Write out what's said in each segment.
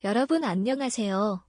여러분 안녕하세요.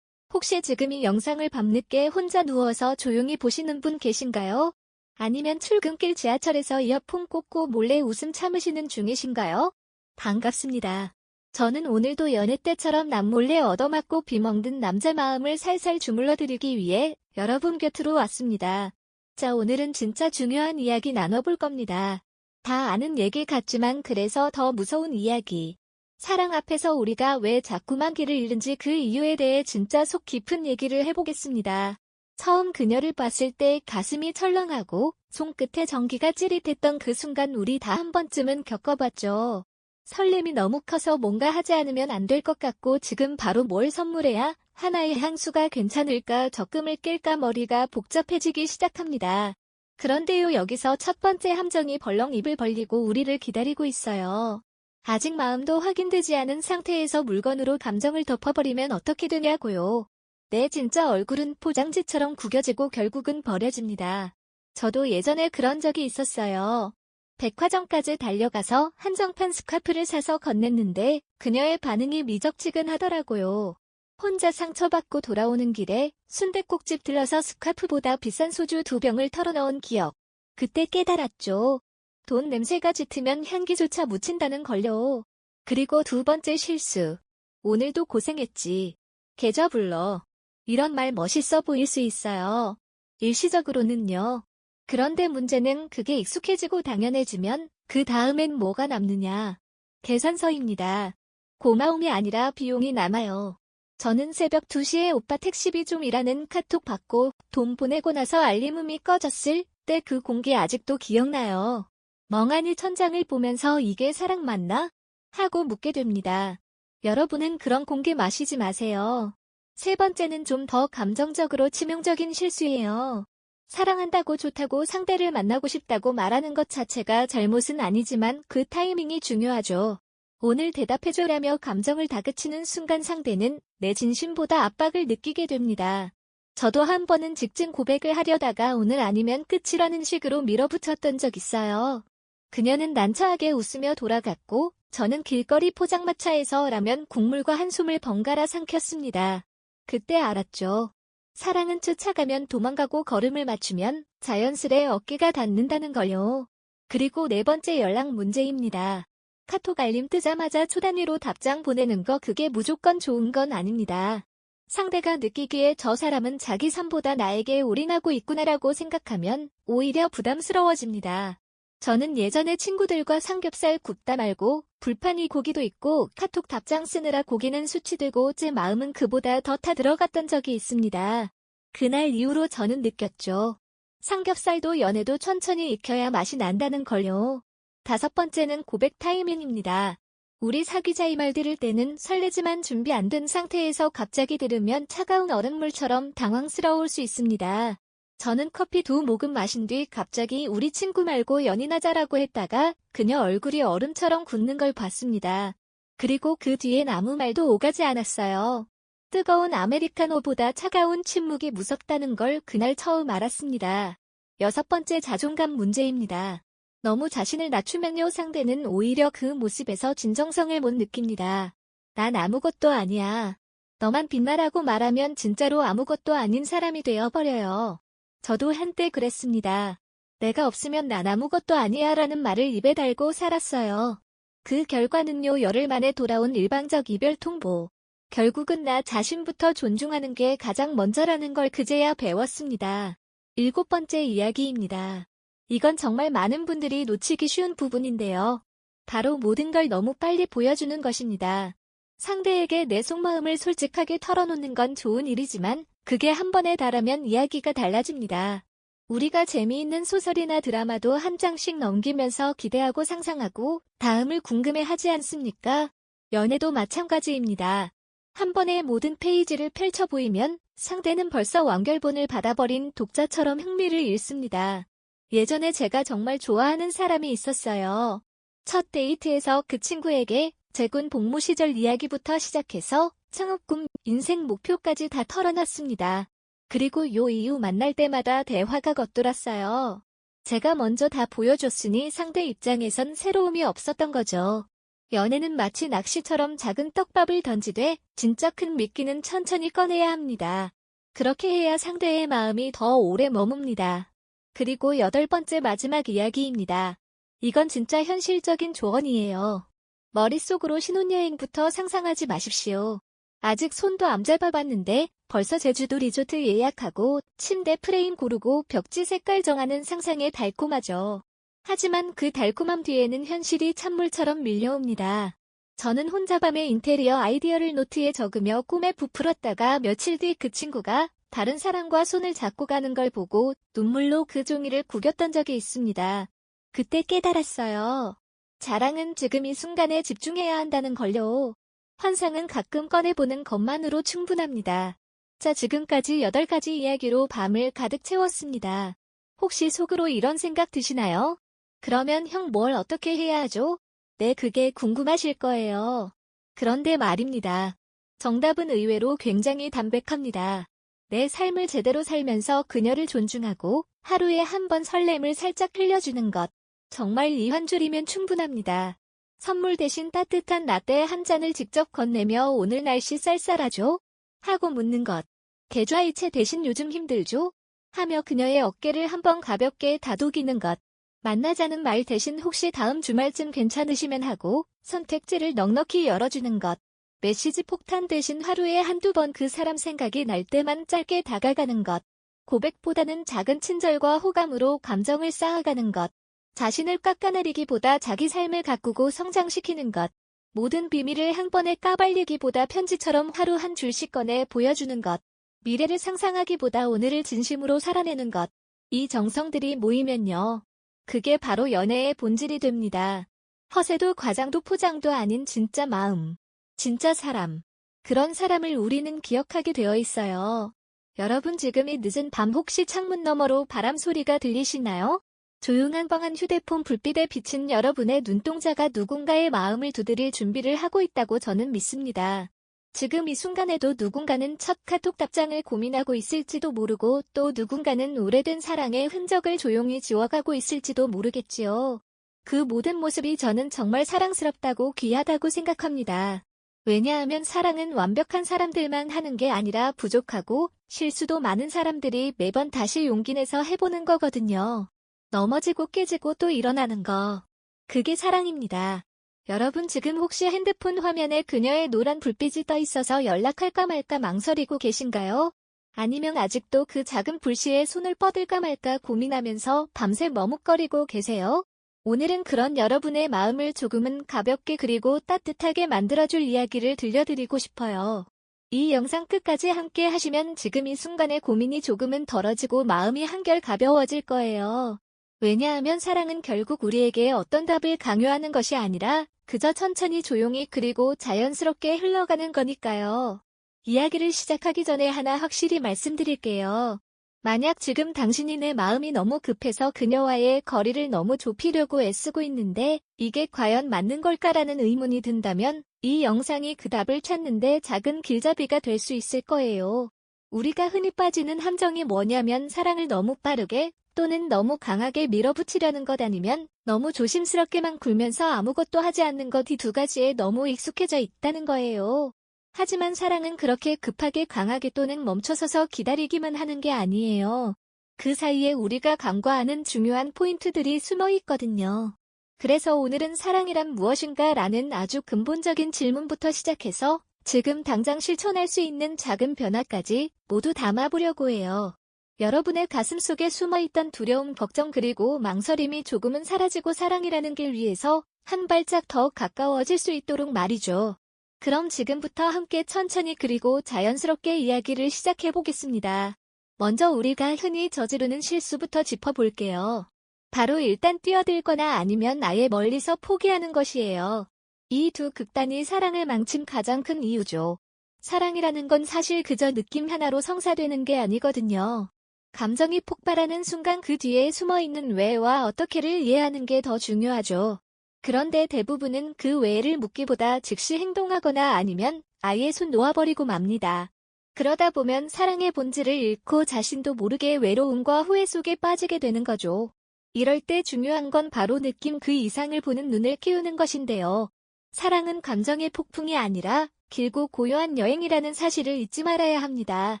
혹시 지금 이 영상을 밤늦게 혼자 누워서 조용히 보시는 분 계신가요? 아니면 출근길 지하철에서 이어폰 꽂고 몰래 웃음 참으시는 중이신가요? 반갑습니다. 저는 오늘도 연애 때처럼 남몰래 얻어맞고 비먹는 남자 마음을 살살 주물러 드리기 위해 여러분 곁으로 왔습니다. 자, 오늘은 진짜 중요한 이야기 나눠볼 겁니다. 다 아는 얘기 같지만 그래서 더 무서운 이야기. 사랑 앞에서 우리가 왜 자꾸만 길을 잃는지 그 이유에 대해 진짜 속 깊은 얘기를 해보겠습니다. 처음 그녀를 봤을 때 가슴이 철렁하고 손끝에 전기가 찌릿했던 그 순간 우리 다 한 번쯤은 겪어봤죠. 설렘이 너무 커서 뭔가 하지 않으면 안 될 것 같고 지금 바로 뭘 선물해야 하나의 향수가 괜찮을까 적금을 깰까 머리가 복잡해지기 시작합니다. 그런데요, 여기서 첫 번째 함정이 벌렁 입을 벌리고 우리를 기다리고 있어요. 아직 마음도 확인되지 않은 상태에서 물건으로 감정을 덮어버리면 어떻게 되냐고요. 내 진짜 얼굴은 포장지처럼 구겨지고 결국은 버려집니다. 저도 예전에 그런 적이 있었어요. 백화점까지 달려가서 한정판 스카프를 사서 건넸는데 그녀의 반응이 미적지근하더라고요. 혼자 상처받고 돌아오는 길에 순댓국집 들러서 스카프보다 비싼 소주 2병을 털어넣은 기억. 그때 깨달았죠. 돈 냄새가 짙으면 향기조차 묻힌다는 걸요. 그리고 두 번째 실수. 오늘도 고생했지. 계좌 불러. 이런 말 멋있어 보일 수 있어요. 일시적으로는요. 그런데 문제는 그게 익숙해지고 당연해지면 그 다음엔 뭐가 남느냐. 계산서입니다. 고마움이 아니라 비용이 남아요. 저는 새벽 2시에 오빠 택시비 좀이라는 카톡 받고 돈 보내고 나서 알림음이 꺼졌을 때 그 공기 아직도 기억나요. 멍하니 천장을 보면서 이게 사랑 맞나? 하고 묻게 됩니다. 여러분은 그런 공기 마시지 마세요. 세 번째는 좀 더 감정적으로 치명적인 실수예요. 사랑한다고 좋다고 상대를 만나고 싶다고 말하는 것 자체가 잘못은 아니지만 그 타이밍이 중요하죠. 오늘 대답해줘라며 감정을 다그치는 순간 상대는 내 진심보다 압박을 느끼게 됩니다. 저도 한 번은 직진 고백을 하려다가 오늘 아니면 끝이라는 식으로 밀어붙였던 적 있어요. 그녀는 난처하게 웃으며 돌아갔고 저는 길거리 포장마차에서 라면 국물과 한숨을 번갈아 삼켰습니다. 그때 알았죠. 사랑은 쫓아가면 도망가고 걸음을 맞추면 자연스레 어깨가 닿는다는 걸요. 그리고 네 번째 연락 문제입니다. 카톡 알림 뜨자마자 초단위로 답장 보내는 거 그게 무조건 좋은 건 아닙니다. 상대가 느끼기에 저 사람은 자기 삶보다 나에게 올인하고 있구나라고 생각하면 오히려 부담스러워집니다. 저는 예전에 친구들과 삼겹살 굽다 말고 불판이 고기도 있고 카톡 답장 쓰느라 고기는 수치되고 제 마음은 그보다 더 타 들어갔던 적이 있습니다. 그날 이후로 저는 느꼈죠. 삼겹살도 연애도 천천히 익혀야 맛이 난다는 걸요. 다섯 번째는 고백 타이밍입니다. 우리 사귀자 이 말 들을 때는 설레지만 준비 안 된 상태에서 갑자기 들으면 차가운 얼음물처럼 당황스러울 수 있습니다. 저는 커피 2모금 마신 뒤 갑자기 우리 친구 말고 연인하자라고 했다가 그녀 얼굴이 얼음처럼 굳는 걸 봤습니다. 그리고 그 뒤엔 아무 말도 오가지 않았어요. 뜨거운 아메리카노보다 차가운 침묵이 무섭다는 걸 그날 처음 알았습니다. 여섯 번째 자존감 문제입니다. 너무 자신을 낮추면요 상대는 오히려 그 모습에서 진정성을 못 느낍니다. 난 아무것도 아니야. 너만 빛나라고 말하면 진짜로 아무것도 아닌 사람이 되어버려요. 저도 한때 그랬습니다. 내가 없으면 난 아무것도 아니야 라는 말을 입에 달고 살았어요. 그 결과는요 열흘 만에 돌아온 일방적 이별 통보. 결국은 나 자신부터 존중하는 게 가장 먼저라는 걸 그제야 배웠습니다. 일곱 번째 이야기입니다. 이건 정말 많은 분들이 놓치기 쉬운 부분인데요. 바로 모든 걸 너무 빨리 보여주는 것입니다. 상대에게 내 속마음을 솔직하게 털어놓는 건 좋은 일이지만 그게 한 번에 달하면 이야기가 달라집니다. 우리가 재미있는 소설이나 드라마도 한 장씩 넘기면서 기대하고 상상하고 다음을 궁금해하지 않습니까? 연애도 마찬가지입니다. 한 번에 모든 페이지를 펼쳐 보이면 상대는 벌써 완결본을 받아버린 독자처럼 흥미를 잃습니다. 예전에 제가 정말 좋아하는 사람이 있었어요. 첫 데이트에서 그 친구에게 제 군 복무 시절 이야기부터 시작해서 창업꿈, 인생 목표까지 다 털어놨습니다. 그리고 요 이후 만날 때마다 대화가 겉돌았어요. 제가 먼저 다 보여줬으니 상대 입장에선 새로움이 없었던 거죠. 연애는 마치 낚시처럼 작은 떡밥을 던지되 진짜 큰 미끼는 천천히 꺼내야 합니다. 그렇게 해야 상대의 마음이 더 오래 머뭅니다. 그리고 8번째 마지막 이야기입니다. 이건 진짜 현실적인 조언이에요. 머릿속으로 신혼여행부터 상상하지 마십시오. 아직 손도 안 잡아봤는데 벌써 제주도 리조트 예약하고 침대 프레임 고르고 벽지 색깔 정하는 상상에 달콤하죠. 하지만 그 달콤함 뒤에는 현실이 찬물처럼 밀려옵니다. 저는 혼자 밤에 인테리어 아이디어를 노트에 적으며 꿈에 부풀었다가 며칠 뒤 그 친구가 다른 사람과 손을 잡고 가는 걸 보고 눈물로 그 종이를 구겼던 적이 있습니다. 그때 깨달았어요. 자랑은 지금 이 순간에 집중해야 한다는 걸요. 환상은 가끔 꺼내보는 것만으로 충분합니다. 자, 지금까지 8가지 이야기로 밤을 가득 채웠습니다. 혹시 속으로 이런 생각 드시나요? 그러면 형 뭘 어떻게 해야 하죠? 네, 그게 궁금하실 거예요. 그런데 말입니다. 정답은 의외로 굉장히 담백합니다. 내 삶을 제대로 살면서 그녀를 존중하고 하루에 한 번 설렘을 살짝 흘려주는 것. 정말 이 한 줄이면 충분합니다. 선물 대신 따뜻한 라떼 한 잔을 직접 건네며 오늘 날씨 쌀쌀하죠? 하고 묻는 것. 계좌이체 대신 요즘 힘들죠? 하며 그녀의 어깨를 한번 가볍게 다독이는 것. 만나자는 말 대신 혹시 다음 주말쯤 괜찮으시면 하고 선택지를 넉넉히 열어주는 것. 메시지 폭탄 대신 하루에 한두 번 그 사람 생각이 날 때만 짧게 다가가는 것. 고백보다는 작은 친절과 호감으로 감정을 쌓아가는 것. 자신을 깎아내리기보다 자기 삶을 가꾸고 성장시키는 것. 모든 비밀을 한 번에 까발리기보다 편지처럼 하루 한 줄씩 꺼내 보여주는 것. 미래를 상상하기보다 오늘을 진심으로 살아내는 것. 이 정성들이 모이면요. 그게 바로 연애의 본질이 됩니다. 허세도 과장도 포장도 아닌 진짜 마음. 진짜 사람. 그런 사람을 우리는 기억하게 되어 있어요. 여러분 지금 이 늦은 밤 혹시 창문 너머로 바람 소리가 들리시나요? 조용한 방 안 휴대폰 불빛에 비친 여러분의 눈동자가 누군가의 마음을 두드릴 준비를 하고 있다고 저는 믿습니다. 지금 이 순간에도 누군가는 첫 카톡 답장을 고민하고 있을지도 모르고 또 누군가는 오래된 사랑의 흔적을 조용히 지워가고 있을지도 모르겠지요. 그 모든 모습이 저는 정말 사랑스럽다고 귀하다고 생각합니다. 왜냐하면 사랑은 완벽한 사람들만 하는 게 아니라 부족하고 실수도 많은 사람들이 매번 다시 용기 내서 해보는 거거든요. 넘어지고 깨지고 또 일어나는 거. 그게 사랑입니다. 여러분 지금 혹시 핸드폰 화면에 그녀의 노란 불빛이 떠 있어서 연락할까 말까 망설이고 계신가요? 아니면 아직도 그 작은 불씨에 손을 뻗을까 말까 고민하면서 밤새 머뭇거리고 계세요? 오늘은 그런 여러분의 마음을 조금은 가볍게 그리고 따뜻하게 만들어줄 이야기를 들려드리고 싶어요. 이 영상 끝까지 함께 하시면 지금 이 순간의 고민이 조금은 덜어지고 마음이 한결 가벼워질 거예요. 왜냐하면 사랑은 결국 우리에게 어떤 답을 강요하는 것이 아니라 그저 천천히 조용히 그리고 자연스럽게 흘러가는 거니까요. 이야기를 시작하기 전에 하나 확실히 말씀드릴게요. 만약 지금 당신이 내 마음이 너무 급해서 그녀와의 거리를 너무 좁히려고 애쓰고 있는데 이게 과연 맞는 걸까라는 의문이 든다면 이 영상이 그 답을 찾는데 작은 길잡이가 될 수 있을 거예요. 우리가 흔히 빠지는 함정이 뭐냐면 사랑을 너무 빠르게 또는 너무 강하게 밀어붙이려는 것 아니면 너무 조심스럽게만 굴면서 아무것도 하지 않는 것 이 두 가지에 너무 익숙해져 있다는 거예요. 하지만 사랑은 그렇게 급하게 강하게 또는 멈춰서서 기다리기만 하는 게 아니에요. 그 사이에 우리가 간과하는 중요한 포인트들이 숨어 있거든요. 그래서 오늘은 사랑이란 무엇인가 라는 아주 근본적인 질문부터 시작해서 지금 당장 실천할 수 있는 작은 변화까지 모두 담아보려고 해요. 여러분의 가슴속에 숨어있던 두려움, 걱정 그리고 망설임이 조금은 사라지고 사랑이라는 길 위에서 한 발짝 더 가까워질 수 있도록 말이죠. 그럼 지금부터 함께 천천히 그리고 자연스럽게 이야기를 시작해보겠습니다. 먼저 우리가 흔히 저지르는 실수부터 짚어볼게요. 바로 일단 뛰어들거나 아니면 아예 멀리서 포기하는 것이에요. 이 두 극단이 사랑을 망친 가장 큰 이유죠. 사랑이라는 건 사실 그저 느낌 하나로 성사되는 게 아니거든요. 감정이 폭발하는 순간 그 뒤에 숨어있는 왜와 어떻게를 이해하는 게 더 중요하죠. 그런데 대부분은 그 왜를 묻기보다 즉시 행동하거나 아니면 아예 손 놓아버리고 맙니다. 그러다 보면 사랑의 본질을 잃고 자신도 모르게 외로움과 후회 속에 빠지게 되는 거죠. 이럴 때 중요한 건 바로 느낌 그 이상을 보는 눈을 키우는 것인데요. 사랑은 감정의 폭풍이 아니라 길고 고요한 여행이라는 사실을 잊지 말아야 합니다.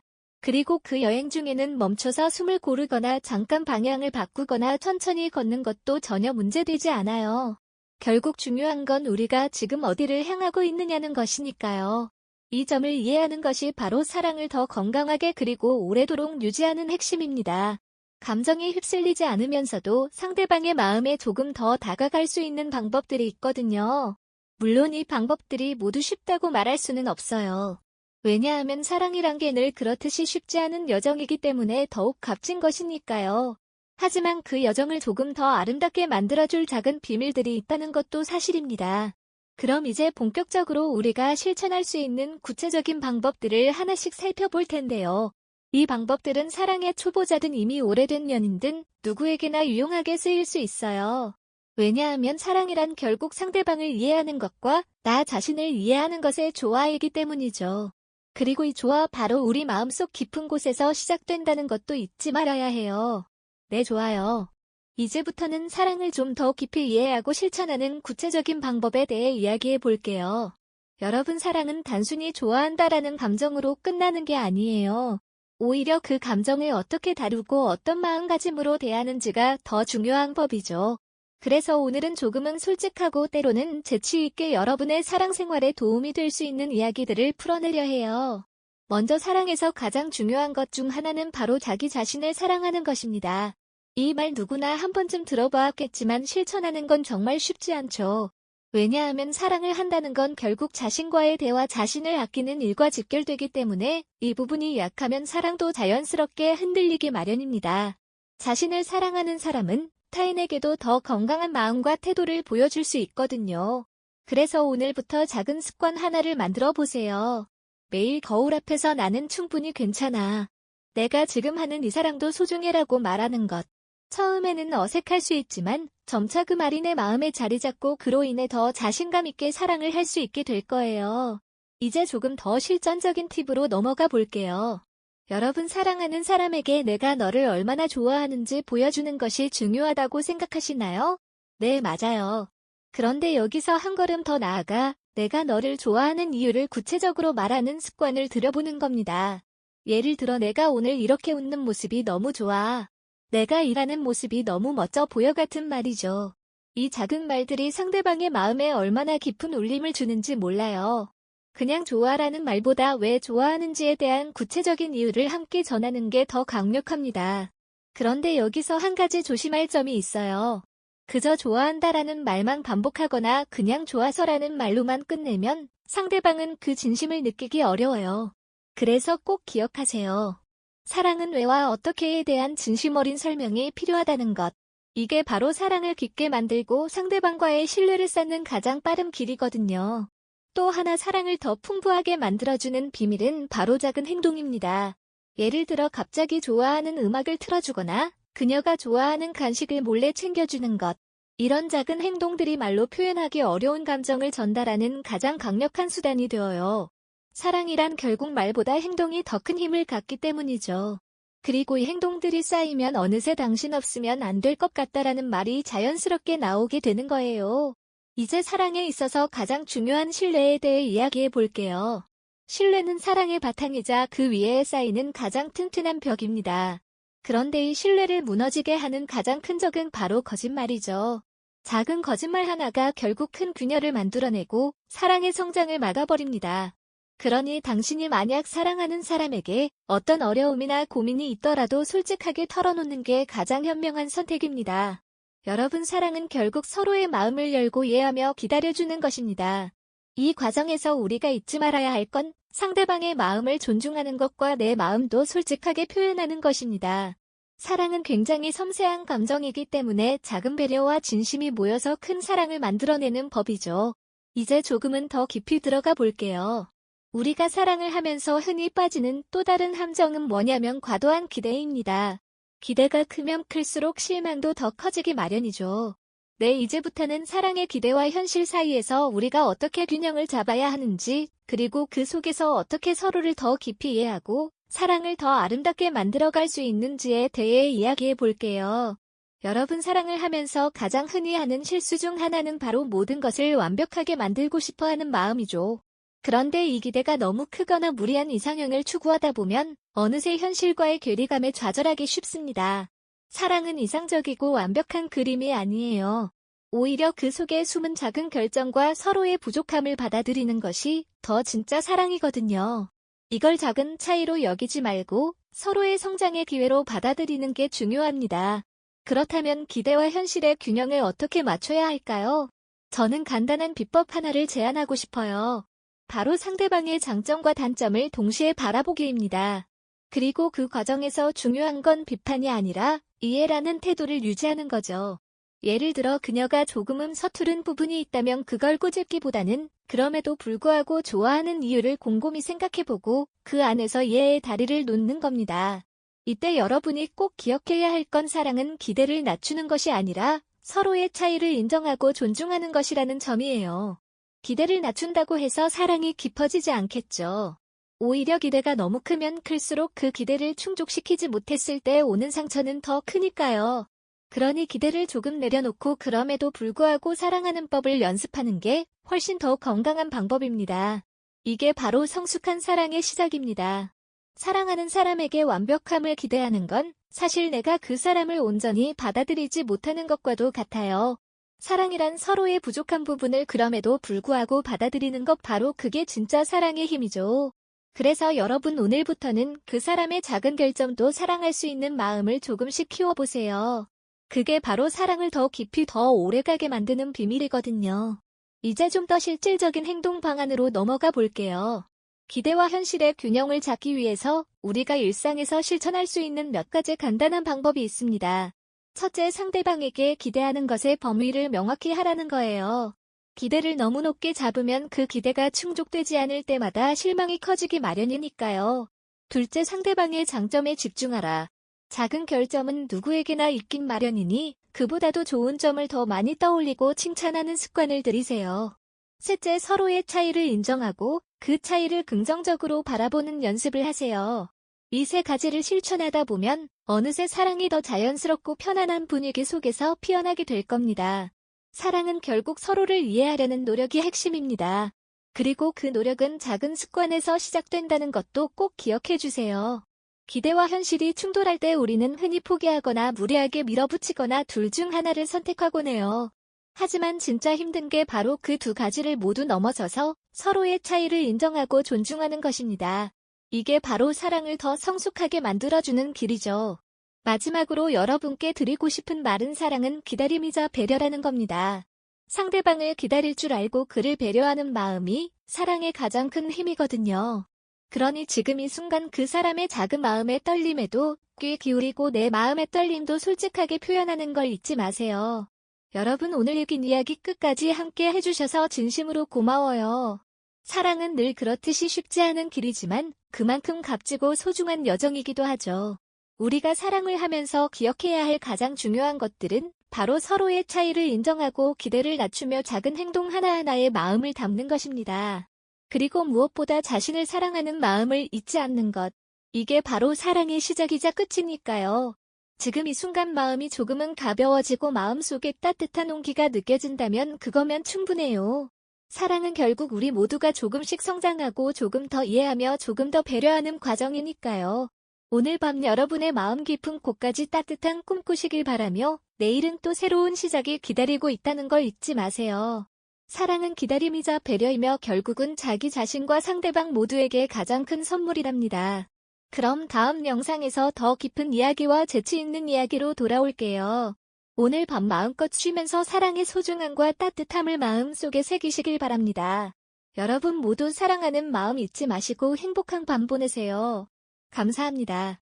그리고 그 여행 중에는 멈춰서 숨을 고르거나 잠깐 방향을 바꾸거나 천천히 걷는 것도 전혀 문제되지 않아요. 결국 중요한 건 우리가 지금 어디를 향하고 있느냐는 것이니까요. 이 점을 이해하는 것이 바로 사랑을 더 건강하게 그리고 오래도록 유지하는 핵심입니다. 감정에 휩쓸리지 않으면서도 상대방의 마음에 조금 더 다가갈 수 있는 방법들이 있거든요. 물론 이 방법들이 모두 쉽다고 말할 수는 없어요. 왜냐하면 사랑이란 게 늘 그렇듯이 쉽지 않은 여정이기 때문에 더욱 값진 것이니까요. 하지만 그 여정을 조금 더 아름답게 만들어줄 작은 비밀들이 있다는 것도 사실입니다. 그럼 이제 본격적으로 우리가 실천할 수 있는 구체적인 방법들을 하나씩 살펴볼 텐데요. 이 방법들은 사랑의 초보자든 이미 오래된 연인든 누구에게나 유용하게 쓰일 수 있어요. 왜냐하면 사랑이란 결국 상대방을 이해하는 것과 나 자신을 이해하는 것의 조화이기 때문이죠. 그리고 이 조화 바로 우리 마음속 깊은 곳에서 시작된다는 것도 잊지 말아야 해요. 네, 좋아요. 이제부터는 사랑을 좀 더 깊이 이해하고 실천하는 구체적인 방법에 대해 이야기해 볼게요. 여러분, 사랑은 단순히 좋아한다라는 감정으로 끝나는 게 아니에요. 오히려 그 감정을 어떻게 다루고 어떤 마음가짐으로 대하는지가 더 중요한 법이죠. 그래서 오늘은 조금은 솔직하고 때로는 재치 있게 여러분의 사랑 생활에 도움이 될 수 있는 이야기들을 풀어내려 해요. 먼저 사랑에서 가장 중요한 것 중 하나는 바로 자기 자신을 사랑하는 것입니다. 이 말 누구나 한 번쯤 들어보았겠지만 실천하는 건 정말 쉽지 않죠. 왜냐하면 사랑을 한다는 건 결국 자신과의 대화, 자신을 아끼는 일과 직결되기 때문에 이 부분이 약하면 사랑도 자연스럽게 흔들리기 마련입니다. 자신을 사랑하는 사람은 타인에게도 더 건강한 마음과 태도를 보여줄 수 있거든요. 그래서 오늘부터 작은 습관 하나를 만들어 보세요. 매일 거울 앞에서 나는 충분히 괜찮아. 내가 지금 하는 이 사랑도 소중해라고 말하는 것. 처음에는 어색할 수 있지만 점차 그 말이 내 마음에 자리 잡고 그로 인해 더 자신감 있게 사랑을 할 수 있게 될 거예요. 이제 조금 더 실전적인 팁으로 넘어가 볼게요. 여러분, 사랑하는 사람에게 내가 너를 얼마나 좋아하는지 보여주는 것이 중요하다고 생각하시나요? 네, 맞아요. 그런데 여기서 한 걸음 더 나아가 내가 너를 좋아하는 이유를 구체적으로 말하는 습관을 들여보는 겁니다. 예를 들어 내가 오늘 이렇게 웃는 모습이 너무 좋아. 내가 일하는 모습이 너무 멋져 보여 같은 말이죠. 이 작은 말들이 상대방의 마음에 얼마나 깊은 울림을 주는지 몰라요. 그냥 좋아라는 말보다 왜 좋아하는지에 대한 구체적인 이유를 함께 전하는 게 더 강력합니다. 그런데 여기서 한 가지 조심할 점이 있어요. 그저 좋아한다라는 말만 반복하거나 그냥 좋아서라는 말로만 끝내면 상대방은 그 진심을 느끼기 어려워요. 그래서 꼭 기억하세요. 사랑은 왜와 어떻게에 대한 진심 어린 설명이 필요하다는 것. 이게 바로 사랑을 깊게 만들고 상대방과의 신뢰를 쌓는 가장 빠른 길이거든요. 또 하나 사랑을 더 풍부하게 만들어주는 비밀은 바로 작은 행동입니다. 예를 들어 갑자기 좋아하는 음악을 틀어주거나 그녀가 좋아하는 간식을 몰래 챙겨주는 것. 이런 작은 행동들이 말로 표현하기 어려운 감정을 전달하는 가장 강력한 수단이 되어요. 사랑이란 결국 말보다 행동이 더 큰 힘을 갖기 때문이죠. 그리고 이 행동들이 쌓이면 어느새 당신 없으면 안 될 것 같다라는 말이 자연스럽게 나오게 되는 거예요. 이제 사랑에 있어서 가장 중요한 신뢰에 대해 이야기해 볼게요. 신뢰는 사랑의 바탕이자 그 위에 쌓이는 가장 튼튼한 벽입니다. 그런데 이 신뢰를 무너지게 하는 가장 큰 적은 바로 거짓말이죠. 작은 거짓말 하나가 결국 큰 균열을 만들어내고 사랑의 성장을 막아버립니다. 그러니 당신이 만약 사랑하는 사람에게 어떤 어려움이나 고민이 있더라도 솔직하게 털어놓는 게 가장 현명한 선택입니다. 여러분, 사랑은 결국 서로의 마음을 열고 이해하며 기다려주는 것입니다. 이 과정에서 우리가 잊지 말아야 할 건 상대방의 마음을 존중하는 것과 내 마음도 솔직하게 표현하는 것입니다. 사랑은 굉장히 섬세한 감정이기 때문에 작은 배려와 진심이 모여서 큰 사랑을 만들어내는 법이죠. 이제 조금은 더 깊이 들어가 볼게요. 우리가 사랑을 하면서 흔히 빠지는 또 다른 함정은 뭐냐면 과도한 기대입니다. 기대가 크면 클수록 실망도 더 커지기 마련이죠. 네, 이제부터는 사랑의 기대와 현실 사이에서 우리가 어떻게 균형을 잡아야 하는지, 그리고 그 속에서 어떻게 서로를 더 깊이 이해하고 사랑을 더 아름답게 만들어갈 수 있는지에 대해 이야기해 볼게요. 여러분 사랑을 하면서 가장 흔히 하는 실수 중 하나는 바로 모든 것을 완벽하게 만들고 싶어 하는 마음이죠. 그런데 이 기대가 너무 크거나 무리한 이상형을 추구하다 보면 어느새 현실과의 괴리감에 좌절하기 쉽습니다. 사랑은 이상적이고 완벽한 그림이 아니에요. 오히려 그 속에 숨은 작은 결정과 서로의 부족함을 받아들이는 것이 더 진짜 사랑이거든요. 이걸 작은 차이로 여기지 말고 서로의 성장의 기회로 받아들이는 게 중요합니다. 그렇다면 기대와 현실의 균형을 어떻게 맞춰야 할까요? 저는 간단한 비법 하나를 제안하고 싶어요. 바로 상대방의 장점과 단점을 동시에 바라보기입니다. 그리고 그 과정에서 중요한 건 비판이 아니라 이해라는 태도를 유지하는 거죠. 예를 들어 그녀가 조금은 서투른 부분이 있다면 그걸 꼬집기보다는 그럼에도 불구하고 좋아하는 이유를 곰곰이 생각해보고 그 안에서 이해의 다리를 놓는 겁니다. 이때 여러분이 꼭 기억해야 할 건 사랑은 기대를 낮추는 것이 아니라 서로의 차이를 인정하고 존중하는 것이라는 점이에요. 기대를 낮춘다고 해서 사랑이 깊어지지 않겠죠. 오히려 기대가 너무 크면 클수록 그 기대를 충족시키지 못했을 때 오는 상처는 더 크니까요. 그러니 기대를 조금 내려놓고 그럼에도 불구하고 사랑하는 법을 연습하는 게 훨씬 더 건강한 방법입니다. 이게 바로 성숙한 사랑의 시작입니다. 사랑하는 사람에게 완벽함을 기대하는 건 사실 내가 그 사람을 온전히 받아들이지 못하는 것과도 같아요. 사랑이란 서로의 부족한 부분을 그럼에도 불구하고 받아들이는 것 바로 그게 진짜 사랑의 힘이죠. 그래서 여러분 오늘부터는 그 사람의 작은 결점도 사랑할 수 있는 마음을 조금씩 키워보세요. 그게 바로 사랑을 더 깊이 더 오래가게 만드는 비밀이거든요. 이제 좀 더 실질적인 행동 방안으로 넘어가 볼게요. 기대와 현실의 균형을 잡기 위해서 우리가 일상에서 실천할 수 있는 몇 가지 간단한 방법이 있습니다. 첫째, 상대방에게 기대하는 것의 범위를 명확히 하라는 거예요. 기대를 너무 높게 잡으면 그 기대가 충족되지 않을 때마다 실망이 커지기 마련이니까요. 둘째, 상대방의 장점에 집중하라. 작은 결점은 누구에게나 있긴 마련이니 그보다도 좋은 점을 더 많이 떠올리고 칭찬하는 습관을 들이세요. 셋째, 서로의 차이를 인정하고 그 차이를 긍정적으로 바라보는 연습을 하세요. 이 세 가지를 실천하다 보면 어느새 사랑이 더 자연스럽고 편안한 분위기 속에서 피어나게 될 겁니다. 사랑은 결국 서로를 이해하려는 노력이 핵심입니다. 그리고 그 노력은 작은 습관에서 시작된다는 것도 꼭 기억해 주세요. 기대와 현실이 충돌할 때 우리는 흔히 포기하거나 무리하게 밀어붙이거나 둘 중 하나를 선택하곤 해요. 하지만 진짜 힘든 게 바로 그 두 가지를 모두 넘어서서 서로의 차이를 인정하고 존중하는 것입니다. 이게 바로 사랑을 더 성숙하게 만들어주는 길이죠. 마지막으로 여러분께 드리고 싶은 말은 사랑은 기다림이자 배려라는 겁니다. 상대방을 기다릴 줄 알고 그를 배려하는 마음이 사랑의 가장 큰 힘이거든요. 그러니 지금 이 순간 그 사람의 작은 마음의 떨림에도 귀 기울이고 내 마음의 떨림도 솔직하게 표현하는 걸 잊지 마세요. 여러분 오늘 읽은 이야기 끝까지 함께 해주셔서 진심으로 고마워요. 사랑은 늘 그렇듯이 쉽지 않은 길이지만 그만큼 값지고 소중한 여정이기도 하죠. 우리가 사랑을 하면서 기억해야 할 가장 중요한 것들은 바로 서로의 차이를 인정하고 기대를 낮추며 작은 행동 하나하나에 마음을 담는 것입니다. 그리고 무엇보다 자신을 사랑하는 마음을 잊지 않는 것. 이게 바로 사랑의 시작이자 끝이니까요. 지금 이 순간 마음이 조금은 가벼워지고 마음속에 따뜻한 온기가 느껴진다면 그거면 충분해요. 사랑은 결국 우리 모두가 조금씩 성장하고 조금 더 이해하며 조금 더 배려하는 과정이니까요. 오늘 밤 여러분의 마음 깊은 곳까지 따뜻한 꿈 꾸시길 바라며 내일은 또 새로운 시작이 기다리고 있다는 걸 잊지 마세요. 사랑은 기다림이자 배려이며 결국은 자기 자신과 상대방 모두에게 가장 큰 선물이랍니다. 그럼 다음 영상에서 더 깊은 이야기와 재치 있는 이야기로 돌아올게요. 오늘 밤 마음껏 쉬면서 사랑의 소중함과 따뜻함을 마음속에 새기시길 바랍니다. 여러분 모두 사랑하는 마음 잊지 마시고 행복한 밤 보내세요. 감사합니다.